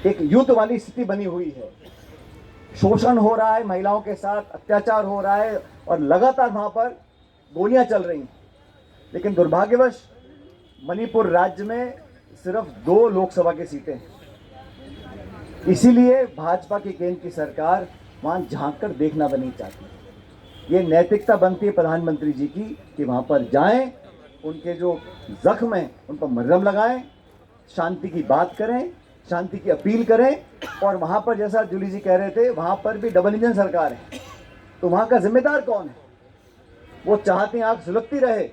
एक युद्ध वाली स्थिति बनी हुई है। शोषण हो रहा है, महिलाओं के साथ अत्याचार हो रहा है और लगातार वहाँ पर गोलियां चल रही हैं। लेकिन दुर्भाग्यवश मणिपुर राज्य में सिर्फ 2 लोकसभा की सीटें हैं। इसीलिए भाजपा की केंद्र की सरकार वहाँ झांक कर देखना भी नहीं चाहती। ये नैतिकता बनती है प्रधानमंत्री जी की कि वहाँ पर जाएं, उनके जो जख्म हैं उन पर मरहम लगाएं, शांति की बात करें, शांति की अपील करें। और वहाँ पर जैसा जूली जी कह रहे थे, वहाँ पर भी डबल इंजन सरकार है, तो वहाँ का जिम्मेदार कौन है? वो चाहते हैं आप सुलगती रहे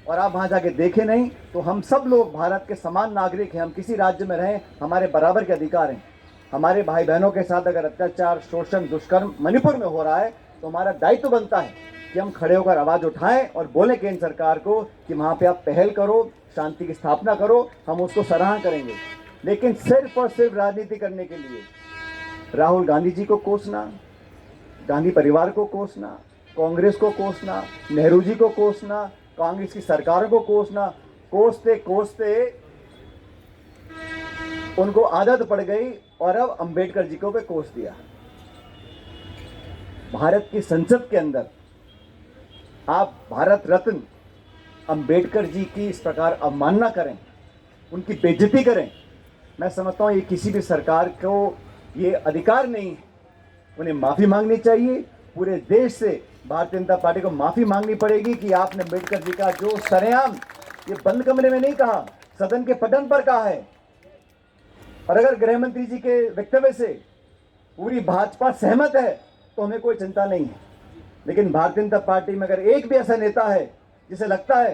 और आप वहाँ जाके देखें नहीं। तो हम सब लोग भारत के समान नागरिक हैं, हम किसी राज्य में रहें, हमारे बराबर के अधिकार हैं। हमारे भाई बहनों के साथ अगर अत्याचार, शोषण, दुष्कर्म मणिपुर में हो रहा है तो हमारा दायित्व बनता है कि हम खड़े होकर आवाज़ उठाएं और बोलें केंद्र सरकार को कि वहाँ पे आप पहल करो, शांति की स्थापना करो, हम उसको सराहना करेंगे। लेकिन सिर्फ और सिर्फ राजनीति करने के लिए राहुल गांधी जी को कोसना, गांधी परिवार को कोसना, कांग्रेस को कोसना, नेहरू जी को कोसना, कांग्रेस की सरकारों को कोसना, कोसते कोसते उनको आदत पड़ गई और अब अंबेडकर जी को भी कोस दिया। भारत की संसद के अंदर आप भारत रत्न अंबेडकर जी की इस प्रकार अवमानना करें, उनकी बेइज्जती करें, मैं समझता हूँ ये किसी भी सरकार को ये अधिकार नहीं है। उन्हें माफ़ी मांगनी चाहिए। पूरे देश से भारतीय जनता पार्टी को माफ़ी मांगनी पड़ेगी कि आपने अंबेडकर जी का जो सरेआम ये बंद कमरे में नहीं कहा, सदन के पटल पर कहा है। और अगर गृह मंत्री जी के वक्तव्य से पूरी भाजपा सहमत है तो हमें कोई चिंता नहीं है। लेकिन भारतीय जनता पार्टी में अगर एक भी ऐसा नेता है जिसे लगता है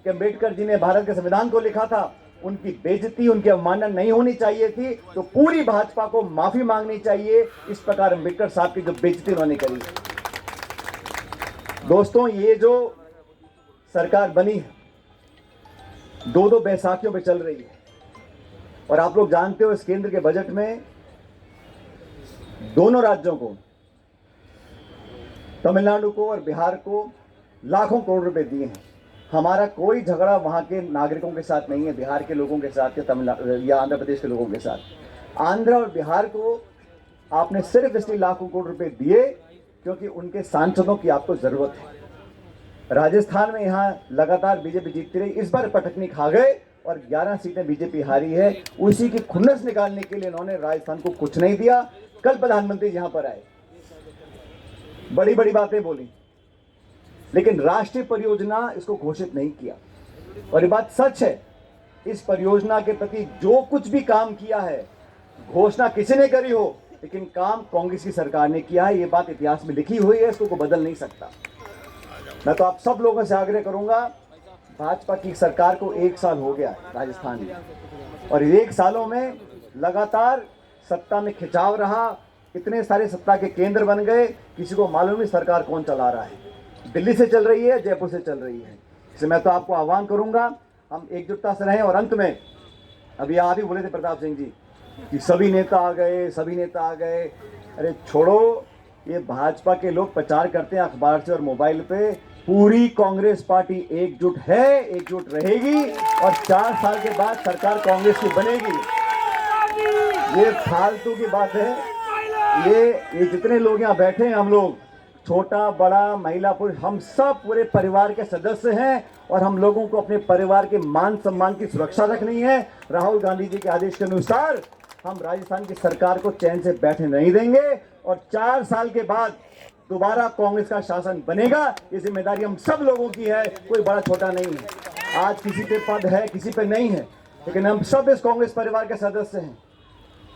कि अंबेडकर जी ने भारत के संविधान को लिखा था, उनकी बेइज्जती, उनकी अवमानना नहीं होनी चाहिए थी, तो पूरी भाजपा को माफी मांगनी चाहिए इस प्रकार अंबेडकर साहब की जो बेइज्जती उन्होंने करी। दोस्तों, ये जो सरकार बनी है 2-2 बैसाखियों पे चल रही है और आप लोग जानते हो इस केंद्र के बजट में दोनों राज्यों को, तमिलनाडु को और बिहार को लाखों करोड़ रुपए दिए हैं। हमारा कोई झगड़ा वहाँ के नागरिकों के साथ नहीं है, बिहार के लोगों के साथ या तमिलनाडु या आंध्र प्रदेश के लोगों के साथ। आंध्र और बिहार को आपने सिर्फ इसलिए लाखों करोड़ रुपए दिए क्योंकि उनके सांसदों की आपको ज़रूरत है। राजस्थान में यहाँ लगातार बीजेपी जीतती रही, इस बार पटकनी खा गए और 11 सीटें बीजेपी हारी है। उसी की खुन्नस निकालने के लिए इन्होंने राजस्थान को कुछ नहीं दिया। कल प्रधानमंत्री यहाँ पर आए, बड़ी बड़ी बातें बोली, लेकिन राष्ट्रीय परियोजना इसको घोषित नहीं किया। और ये बात सच है, इस परियोजना के प्रति जो कुछ भी काम किया है, घोषणा किसी ने करी हो, लेकिन काम कांग्रेस की सरकार ने किया है। ये बात इतिहास में लिखी हुई है, इसको कोई बदल नहीं सकता। मैं तो आप सब लोगों से आग्रह करूंगा, भाजपा की सरकार को 1 साल हो गया राजस्थान में, और 1 सालों में लगातार सत्ता में खिंचाव रहा, इतने सारे सत्ता के केंद्र बन गए, किसी को मालूम नहीं सरकार कौन चला रहा है, दिल्ली से चल रही है, जयपुर से चल रही है। इसलिए मैं तो आपको आह्वान करूंगा, हम एकजुटता से रहें। और अंत में, अभी आप ही बोले थे प्रताप सिंह जी कि सभी नेता आ गए, सभी नेता आ गए। अरे छोड़ो, ये भाजपा के लोग प्रचार करते हैं अखबार से और मोबाइल पे, पूरी कांग्रेस पार्टी एकजुट है, एकजुट रहेगी और 4 साल के बाद सरकार कांग्रेस की बनेगी। ये फालतू की बात है। ये जितने लोग यहाँ बैठे हैं, हम लोग छोटा बड़ा, महिला पुरुष, हम सब पूरे परिवार के सदस्य हैं और हम लोगों को अपने परिवार के मान सम्मान की सुरक्षा रखनी है। राहुल गांधी जी के आदेश के अनुसार हम राजस्थान की सरकार को चैन से बैठने नहीं देंगे और 4 साल के बाद दोबारा कांग्रेस का शासन बनेगा। ये जिम्मेदारी हम सब लोगों की है, कोई बड़ा छोटा नहीं है। आज किसी पे पद है, किसी पे नहीं है, लेकिन हम सब इस कांग्रेस परिवार के सदस्य हैं,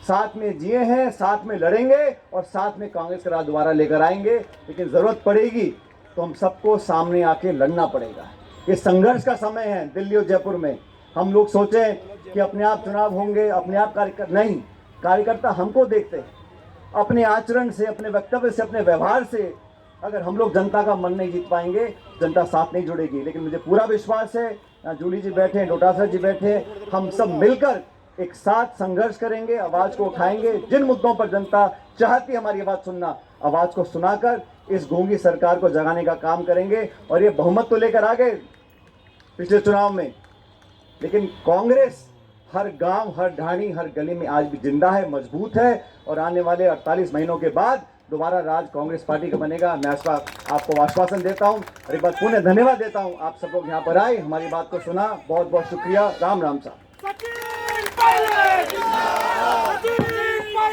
साथ में जिए हैं, साथ में लड़ेंगे और साथ में कांग्रेस का राज दोबारा लेकर आएंगे। लेकिन जरूरत पड़ेगी तो हम सबको सामने आके लड़ना पड़ेगा। ये संघर्ष का समय है। दिल्ली और जयपुर में हम लोग सोचें कि अपने आप चुनाव होंगे, अपने आप नहीं, कार्यकर्ता हमको देखते हैं। अपने आचरण से, अपने वक्तव्य से, अपने व्यवहार से अगर हम लोग जनता का मन नहीं जीत पाएंगे, जनता साथ नहीं जुड़ेगी। लेकिन मुझे पूरा विश्वास है, यहाँ जूली जी बैठे हैं, डोटासरा जी बैठे हैं, हम सब मिलकर एक साथ संघर्ष करेंगे, आवाज को उठाएंगे। जिन मुद्दों पर जनता चाहती है हमारी आवाज सुनना, आवाज को सुनाकर इस गूंगी सरकार को जगाने का काम करेंगे। और ये बहुमत तो लेकर आ गए पिछले चुनाव में, लेकिन कांग्रेस हर गांव, हर ढाणी, हर गली में आज भी जिंदा है, मजबूत है और आने वाले 48 महीनों के बाद दोबारा राज कांग्रेस पार्टी का बनेगा। मैं आपको आश्वासन देता हूं और एक बार पुनः धन्यवाद देता हूं। आप सब लोग यहाँ पर आए, हमारी बात को सुना, बहुत बहुत शुक्रिया। राम राम साहब।